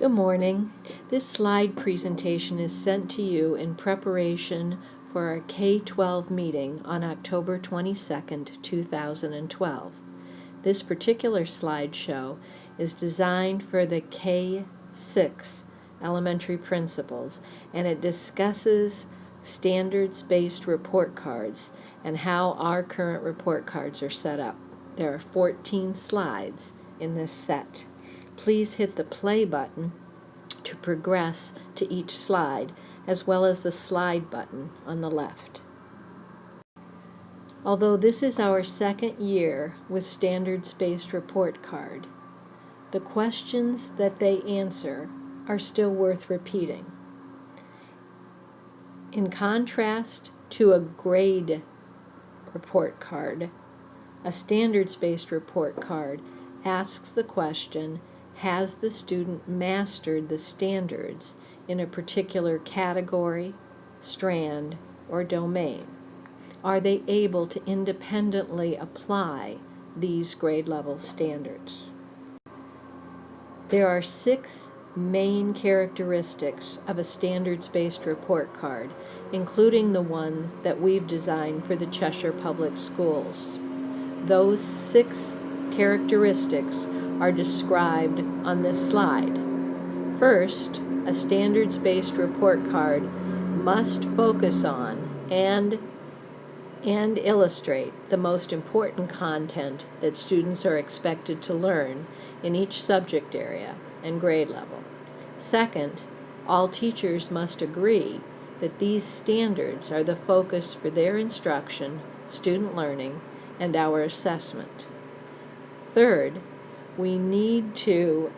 Good morning. This slide presentation is sent to you in preparation for our K-12 meeting on October 22nd, 2012. This particular slideshow is designed for the K-6 elementary principals, and it discusses standards-based report cards and how our current report cards are set up. There are 14 slides in this set. Please hit the play button to progress to each slide, as well as the slide button on the left. Although this is our second year with standards-based report card, the questions that they answer are still worth repeating. In contrast to a grade report card, a standards-based report card asks the question, has the student mastered the standards in a particular category, strand, or domain? Are they able to independently apply these grade level standards? There are 6 main characteristics of a standards-based report card, including the ones that we've designed for the Cheshire Public Schools. Those 6 characteristics are described on this slide. First, a standards-based report card must focus on and illustrate the most important content that students are expected to learn in each subject area and grade level. Second, all teachers must agree that these standards are the focus for their instruction, student learning, and our assessment. Third, we need to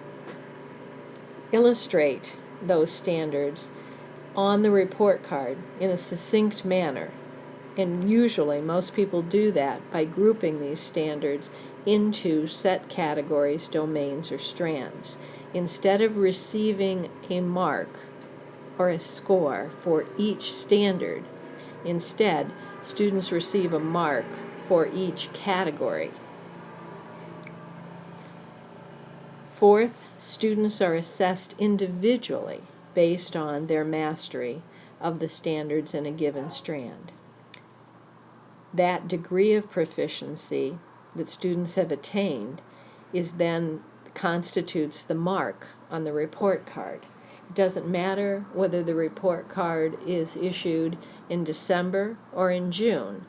illustrate those standards on the report card in a succinct manner. And usually most people do that by grouping these standards into set categories, domains, or strands. Instead of receiving a mark or a score for each standard, instead, students receive a mark for each category. Fourth, students are assessed individually based on their mastery of the standards in a given strand. That degree of proficiency that students have attained constitutes the mark on the report card. It doesn't matter whether the report card is issued in December or in June.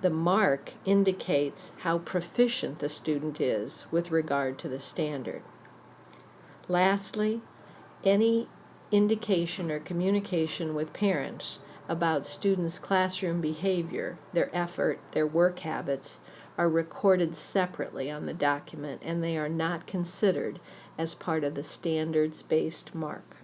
The mark indicates how proficient the student is with regard to the standard. Lastly, any indication or communication with parents about students' classroom behavior, their effort, their work habits, are recorded separately on the document, and they are not considered as part of the standards-based mark.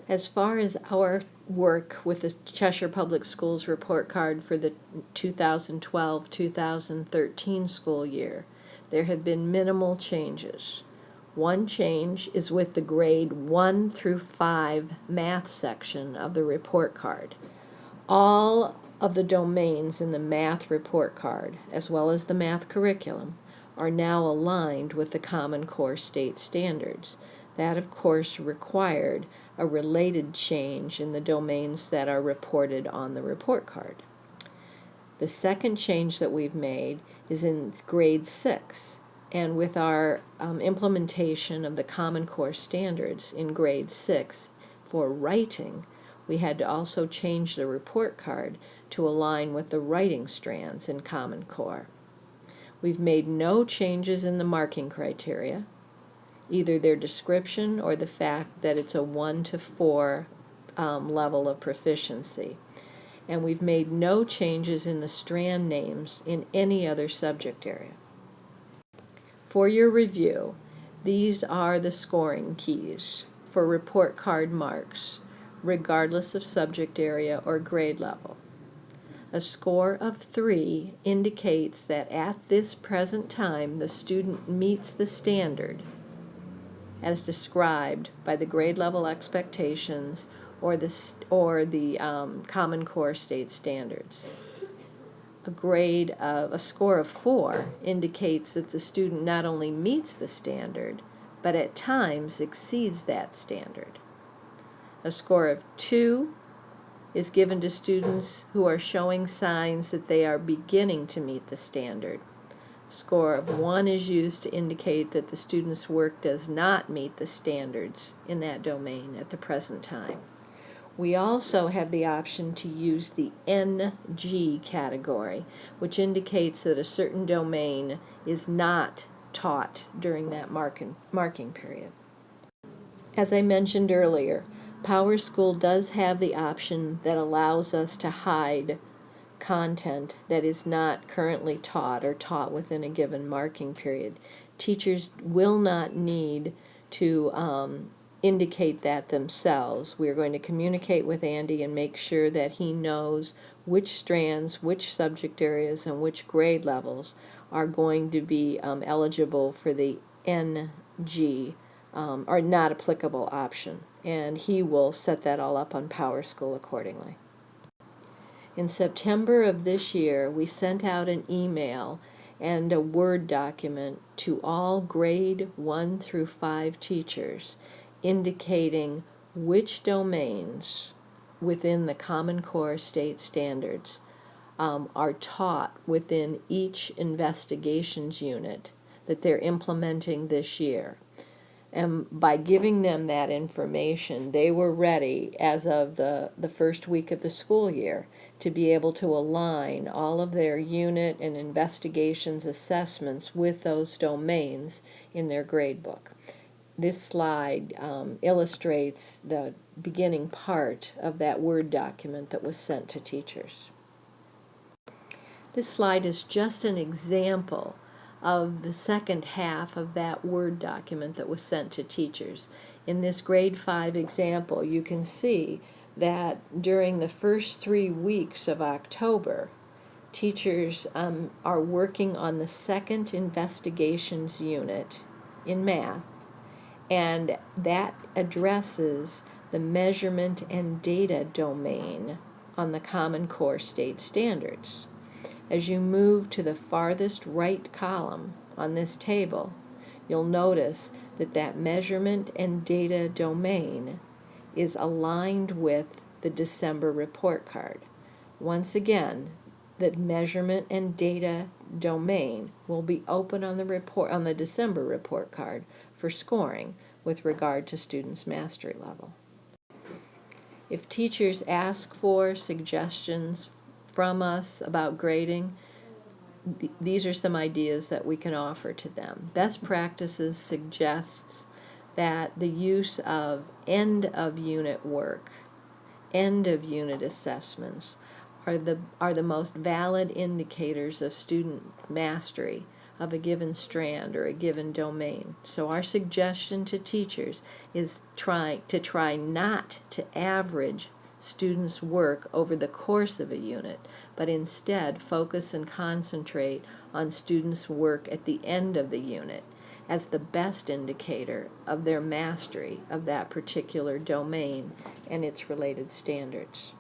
As far as our work with the Cheshire Public Schools report card for the 2012-2013 school year, there have been minimal changes. One change is with the grade 1 through 5 math section of the report card. All of the domains in the math report card, as well as the math curriculum, are now aligned with the Common Core state standards. That, of course, required a related change in the domains that are reported on the report card. The second change that we've made is in grade 6. And with our implementation of the Common Core standards in grade 6 for writing, we had to also change the report card to align with the writing strands in Common Core. We've made no changes in the marking criteria, either their description or the fact that it's a 1 to 4 level of proficiency. And we've made no changes in the strand names in any other subject area. For your review, these are the scoring keys for report card marks, regardless of subject area or grade level. A score of 3 indicates that at this present time the student meets the standard as described by the grade level expectations or the Common Core state standards. A score of 4 indicates that the student not only meets the standard, but at times exceeds that standard. A score of 2 is given to students who are showing signs that they are beginning to meet the standard. A score of 1 is used to indicate that the student's work does not meet the standards in that domain at the present time. We also have the option to use the NG category, which indicates that a certain domain is not taught during that marking period. As I mentioned earlier, PowerSchool does have the option that allows us to hide content that is not currently taught or taught within a given marking period. Teachers will not need to indicate that themselves. We are going to communicate with Andy and make sure that he knows which strands, which subject areas, and which grade levels are going to be eligible for the NG or not applicable option, and he will set that all up on PowerSchool accordingly. In September of this year, we sent out an email and a Word document to all grade 1 through 5 teachers indicating which domains within the Common Core state standards are taught within each investigations unit that they're implementing this year. And by giving them that information, they were ready as of the first week of the school year to be able to align all of their unit and investigations assessments with those domains in their grade book. This slide illustrates the beginning part of that Word document that was sent to teachers. This slide is just an example of the second half of that Word document that was sent to teachers. In this grade 5 example, you can see that during the first 3 weeks of October, teachers are working on the second investigations unit in math, and that addresses the measurement and data domain on the Common Core state standards. As you move to the farthest right column on this table, you'll notice that that measurement and data domain is aligned with the December report card. Once again, the measurement and data domain will be open on the December report card for scoring with regard to students' mastery level. If teachers ask for suggestions from us about grading, these are some ideas that we can offer to them. Best practices suggests that the use of end of unit work, end of unit assessments are the most valid indicators of student mastery of a given strand or a given domain. So our suggestion to teachers is try not to average students' work over the course of a unit, but instead focus and concentrate on students' work at the end of the unit as the best indicator of their mastery of that particular domain and its related standards.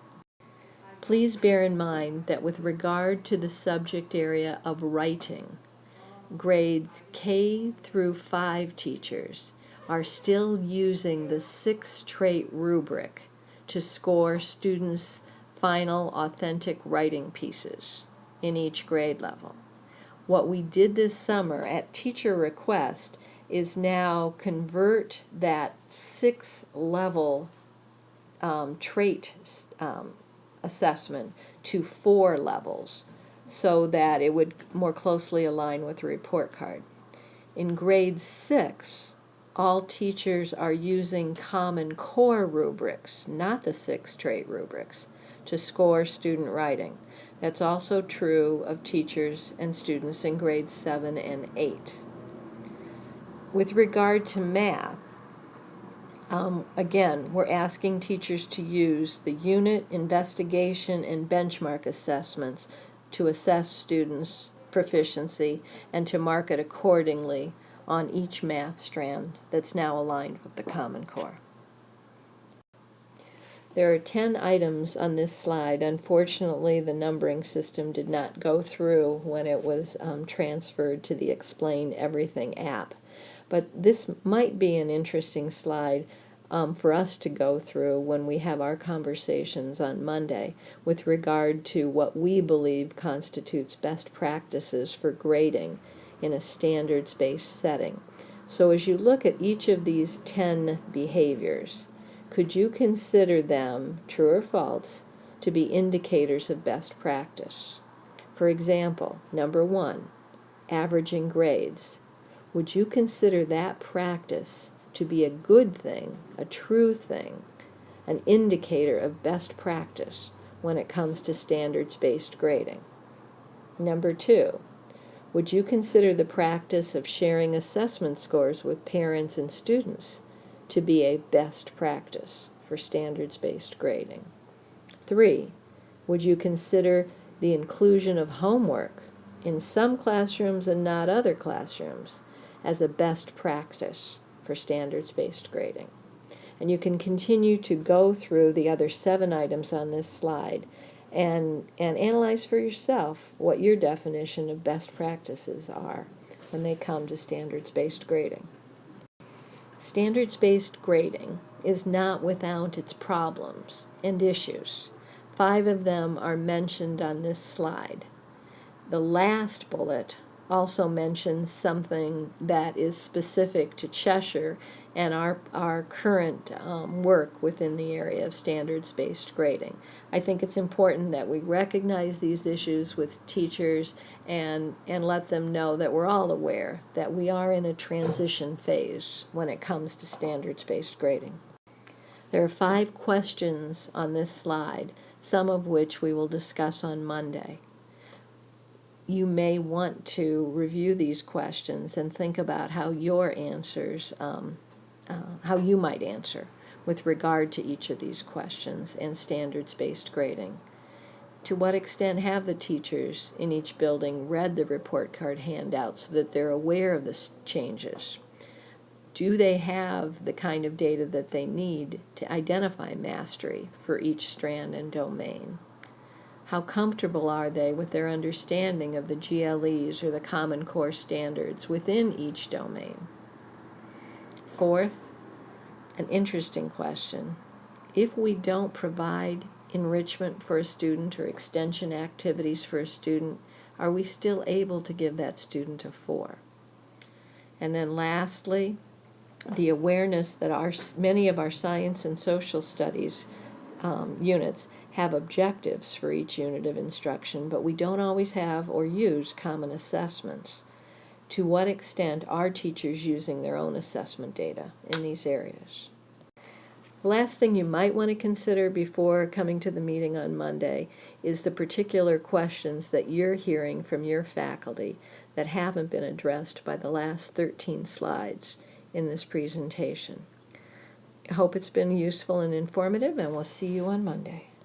Please bear in mind that with regard to the subject area of writing, grades K through 5 teachers are still using the 6 trait rubric to score students' final authentic writing pieces in each grade level. What we did this summer at teacher request is now convert that 6th level trait assessment to 4 levels so that it would more closely align with the report card. In grade 6, all teachers are using Common Core rubrics, not the 6 trait rubrics, to score student writing. That's also true of teachers and students in grades 7 and 8. With regard to math, again, we're asking teachers to use the unit, investigation, and benchmark assessments to assess students' proficiency and to mark it accordingly on each math strand that's now aligned with the Common Core. There are 10 items on this slide. Unfortunately, the numbering system did not go through when it was transferred to the Explain Everything app. But this might be an interesting slide for us to go through when we have our conversations on Monday with regard to what we believe constitutes best practices for grading in a standards-based setting. So as you look at each of these 10 behaviors, could you consider them, true or false, to be indicators of best practice? For example, number 1, averaging grades. Would you consider that practice to be a good thing, a true thing, an indicator of best practice when it comes to standards-based grading? Number 2, would you consider the practice of sharing assessment scores with parents and students to be a best practice for standards-based grading? 3, would you consider the inclusion of homework in some classrooms and not other classrooms as a best practice for standards-based grading? And you can continue to go through the other 7 items on this slide and analyze for yourself what your definition of best practices are when they come to standards-based grading. Standards-based grading is not without its problems and issues. 5 of them are mentioned on this slide. The last bullet also mentions something that is specific to Cheshire and our current work within the area of standards-based grading. I think it's important that we recognize these issues with teachers and let them know that we're all aware that we are in a transition phase when it comes to standards-based grading. There are 5 questions on this slide, some of which we will discuss on Monday. You may want to review these questions and think about how your answers, how you might answer with regard to each of these questions and standards-based grading. To what extent have the teachers in each building read the report card handout so that they're aware of the changes? Do they have the kind of data that they need to identify mastery for each strand and domain? How comfortable are they with their understanding of the GLEs or the Common Core standards within each domain? 4th, an interesting question. If we don't provide enrichment for a student or extension activities for a student, are we still able to give that student a 4? And then lastly, the awareness that many of our science and social studies units have objectives for each unit of instruction, but we don't always have or use common assessments. To what extent are teachers using their own assessment data in these areas? The last thing you might want to consider before coming to the meeting on Monday is the particular questions that you're hearing from your faculty that haven't been addressed by the last 13 slides in this presentation. I hope it's been useful and informative, and we'll see you on Monday.